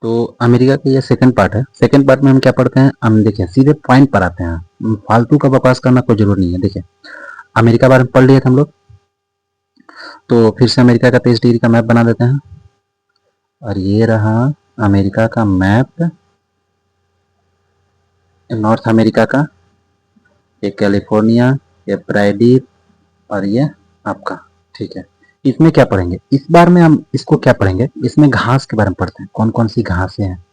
तो अमेरिका का ये सेकंड पार्ट है। सेकंड पार्ट में हम क्या पढ़ते हैं, हम देखिए सीधे पॉइंट पर आते हैं, फालतू का बकवास करना कोई जरूर नहीं है। देखिए अमेरिका बारे में पढ़ लिए थे हम लोग, तो फिर से अमेरिका का 23 डिग्री का मैप बना देते हैं। और ये रहा अमेरिका का मैप, नॉर्थ अमेरिका का, ये कैलिफोर्निया, ये प्रायद्वीप, और ये आपका, ठीक है। इसमें क्या पढ़ेंगे इस बार में, हम इसको क्या पढ़ेंगे, इसमें घास के बारे में पढ़ते हैं, कौन कौन सी घासें हैं,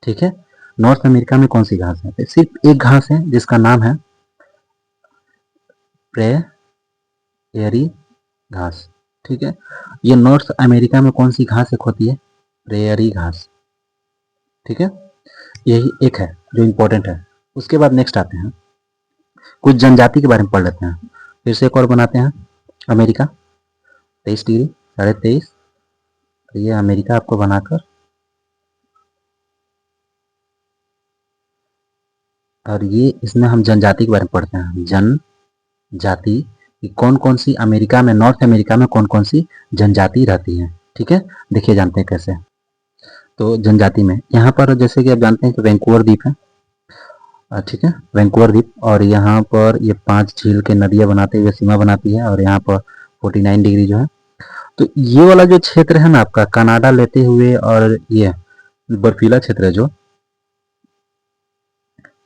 ठीक है। नॉर्थ अमेरिका में कौन सी घास है, तो सिर्फ एक घास है जिसका नाम है प्रेयरी घास, ठीक है। ये नॉर्थ अमेरिका में कौन सी घास एक होती है, प्रेयरी घास, ठीक है। यही एक है जो इंपॉर्टेंट है। उसके बाद नेक्स्ट आते हैं, कुछ जनजाति के बारे में पढ़ लेते हैं। फिर से एक और बनाते हैं, अमेरिका 23 डिग्री 23.5, ये अमेरिका आपको बनाकर, और ये इसमें हम जनजाति के बारे में पढ़ते हैं, जनजाति कि कौन कौन सी अमेरिका में, नॉर्थ अमेरिका में कौन कौन सी जनजाति रहती हैं, ठीक है। देखिए जानते हैं कैसे। तो जनजाति में यहाँ पर जैसे कि आप जानते हैं कि वैंकूवर द्वीप है, ठीक है, वैंकूवर द्वीप, और यहाँ पर ये 5 झील के नदियाँ बनाते हुए सीमा बनाती है, और यहाँ पर 49 डिग्री जो है, तो ये वाला जो क्षेत्र है ना आपका, कनाडा लेते हुए, और ये बर्फीला क्षेत्र है जो,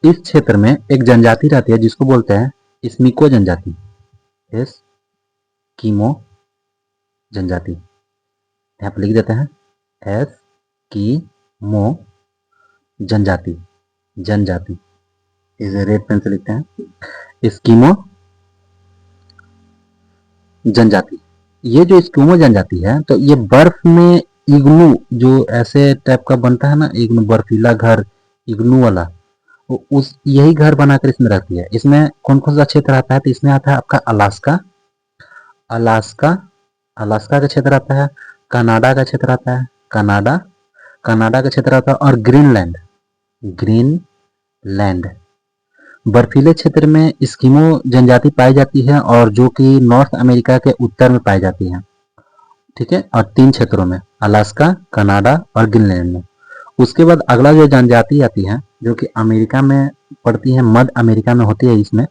इस क्षेत्र में एक जनजाति रहती है जिसको बोलते हैं स्मीको जनजाति, एस्किमो जनजाति, यहाँ पर लिख देते हैं एस्किमो जनजाति, जनजाति इसे रेड पेन से लिखते हैं स्कीमो जनजाति। ये जो स्कीमो जनजाति है, तो ये बर्फ में इग्नू जो ऐसे टाइप का बनता है ना, इग्नू बर्फीला घर, इग्नू वाला, उस यही घर बनाकर इसमें रहती है। इसमें कौन कौन सा क्षेत्र आता है, तो इसमें आता है आपका अलास्का, अलास्का, अलास्का का क्षेत्र आता है, कनाडा का क्षेत्र आता है, कनाडा, कनाडा का क्षेत्र आता है, और ग्रीनलैंड, ग्रीनलैंड। बर्फीले क्षेत्र में स्कीमो जनजाति पाई जाती है, और जो कि नॉर्थ अमेरिका के उत्तर में पाई जाती है, ठीक है, और 3 क्षेत्रों में, अलास्का, कनाडा और ग्रीनलैंड में। उसके बाद अगला जो जनजाति आती है जो कि अमेरिका में पड़ती है, मध्य अमेरिका में होती है, इसमें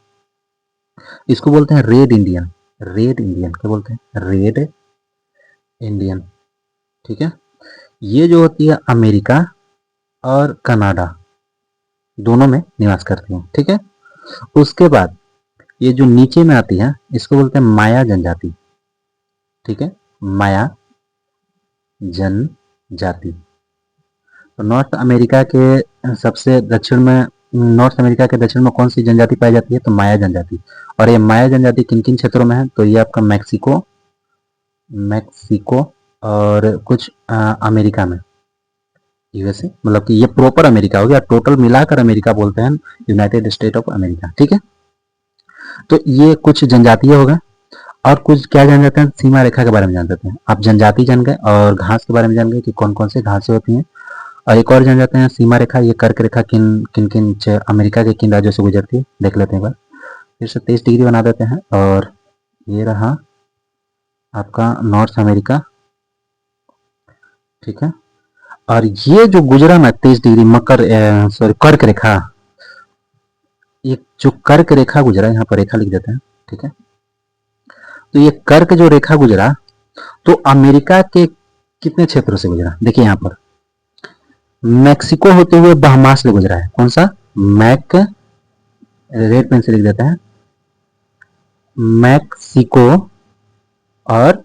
इसको बोलते हैं रेड इंडियन, रेड इंडियन क्या बोलते हैं, रेड इंडियन, ठीक है। ये जो होती है अमेरिका और कनाडा दोनों में निवास करती हैं, ठीक है। उसके बाद ये जो नीचे में आती है इसको बोलते हैं माया जनजाति, ठीक है, माया जनजाति। तो नॉर्थ अमेरिका के सबसे दक्षिण में, नॉर्थ अमेरिका के दक्षिण में कौन सी जनजाति पाई जाती है, तो माया जनजाति। और ये माया जनजाति किन किन क्षेत्रों में है, तो ये आपका मैक्सिको, मैक्सिको और कुछ अमेरिका में, यूएसए, मतलब कि ये प्रॉपर अमेरिका हो गया, टोटल मिलाकर अमेरिका बोलते हैं, यूनाइटेड स्टेट ऑफ अमेरिका, ठीक है। तो ये कुछ जनजातीय हो गए, और कुछ क्या जान जाते हैं, सीमा रेखा के बारे में जान जाते हैं। आप जनजाति जान गए और घास के बारे में जान गए कि कौन कौन से घासें होती हैं, और एक और जान जाते हैं सीमा रेखा, ये कर्क रेखा किन किन किन अमेरिका के किन राज्यों से गुजरती है, देख लेते हैं एक बार। फिर से 23 डिग्री बना देते हैं, और ये रहा आपका नॉर्थ अमेरिका, ठीक है। और ये जो गुजरा ना 23 डिग्री मकर, सॉरी कर्क रेखा, ये जो कर्क रेखा गुजरा, यहाँ पर रेखा लिख देते हैं, ठीक है। तो ये कर्क जो रेखा गुजरा, तो अमेरिका के कितने क्षेत्रों से गुजरा, देखिए यहाँ पर मैक्सिको होते हुए बहामास से गुजरा है, कौन सा, मैक, रेड पेन से लिख देते हैं, मैक्सिको और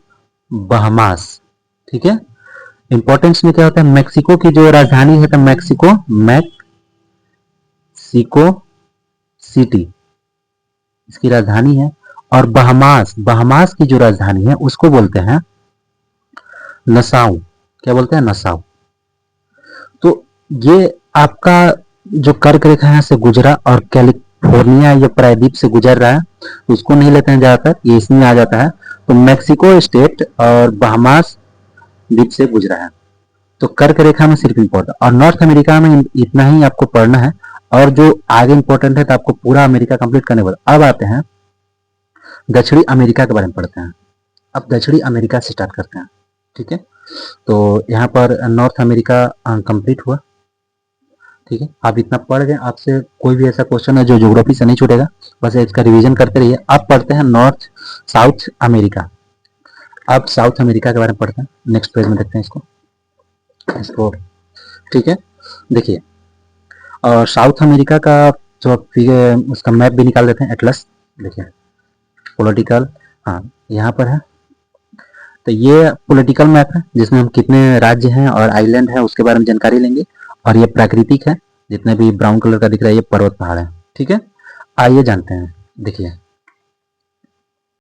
बहामास, ठीक है। इंपॉर्टेंस में क्या होता है, मैक्सिको की जो राजधानी है तो मैक्सिको, मैक्सिको सिटी इसकी राजधानी है, और बहामास, बहामास की जो राजधानी है उसको बोलते हैं नसाउ, क्या बोलते हैं, नसाउ। तो ये आपका जो कर्क रेखा है से गुजरा, और कैलिफोर्निया या प्रायद्वीप से गुजर रहा है, उसको नहीं लेते हैं ज्यादातर, ये इसमें आ जाता है। तो मैक्सिको स्टेट और बहामास द्वीप से गुजरा है। तो कर्क रेखा में सिर्फ इंपॉर्टेंट, और नॉर्थ अमेरिका में इतना ही आपको पढ़ना है, और जो आगे इंपॉर्टेंट है तो आपको पूरा अमेरिका कंप्लीट करने के बाद अब आते हैं दक्षिणी अमेरिका के बारे में पढ़ते हैं। अब दक्षिणी अमेरिका से स्टार्ट करते हैं। ठीक है, तो यहाँ पर नॉर्थ अमेरिका कंप्लीट हुआ। ठीक है, आप इतना पढ़ गए, आपसे कोई भी ऐसा क्वेश्चन है जो ज्योग्राफी से नहीं छूटेगा, बस इसका रिवीजन करते रहिए। आप पढ़ते हैं नॉर्थ साउथ अमेरिका, आप साउथ अमेरिका के बारे में पढ़ते हैं। नेक्स्ट पेज में देखते हैं इसको। ठीक है, देखिए, और साउथ अमेरिका का जो उसका मैप भी निकाल देते हैं, एटलस। देखिए पॉलिटिकल, हाँ यहाँ पर है। तो ये पॉलिटिकल मैप है जिसमें हम कितने राज्य हैं और आइलैंड है उसके बारे में जानकारी लेंगे। और ये प्राकृतिक है, जितने भी ब्राउन कलर का दिख रहा है ये पर्वत पहाड़ है। ठीक है, आइए जानते हैं। देखिए